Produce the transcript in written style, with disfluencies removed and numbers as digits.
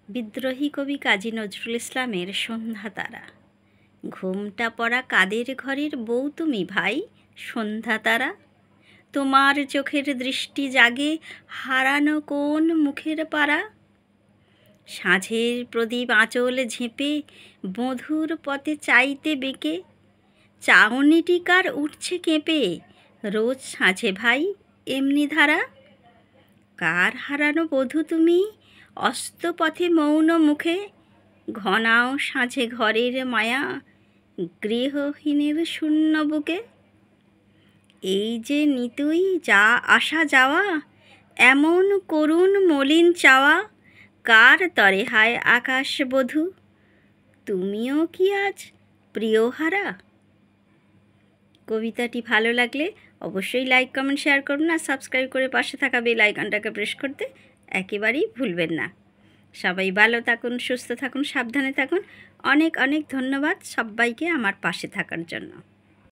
বিদ্রোহী কবি কাজী নজরুল ইসলামের সন্ধ্যা তারা। ঘুমটা পড়া কাদের ঘরের বউ তুমি ভাই সন্ধ্যা তারা? তোমার চোখের দৃষ্টি জাগে হারানো কোন মুখের পারা? সাঁঝের প্রদীপ আঁচল ঝেঁপে বধুর পথে চাইতে বেঁকে চাউনিটি কার উঠছে কেঁপে রোজ সাঁঝে ভাই এমনি ধারা? কার হারানো বধূ তুমি অস্ত পথে মৌন মুখে ঘনাও সাঁঝে ঘরের মায়া গৃহহীনের শূন্য বুকে? এই যে নিতুই যা আসা যাওয়া এমন করুণ মলিন চাওয়া কার তরে হায় আকাশ বধূ? তুমিও কি আজ প্রিয়হারা? কবিতাটি ভালো লাগলে অবশ্যই লাইক কমেন্ট শেয়ার করুন আর সাবস্ক্রাইব করে পাশে থাকা বেল আইকনটাকে প্রেস করতে একেবারেই ভুলবেন না। সবাই ভালো থাকুন, সুস্থ থাকুন, সাবধানে থাকুন। অনেক অনেক ধন্যবাদ সবাইকে আমার পাশে থাকার জন্য।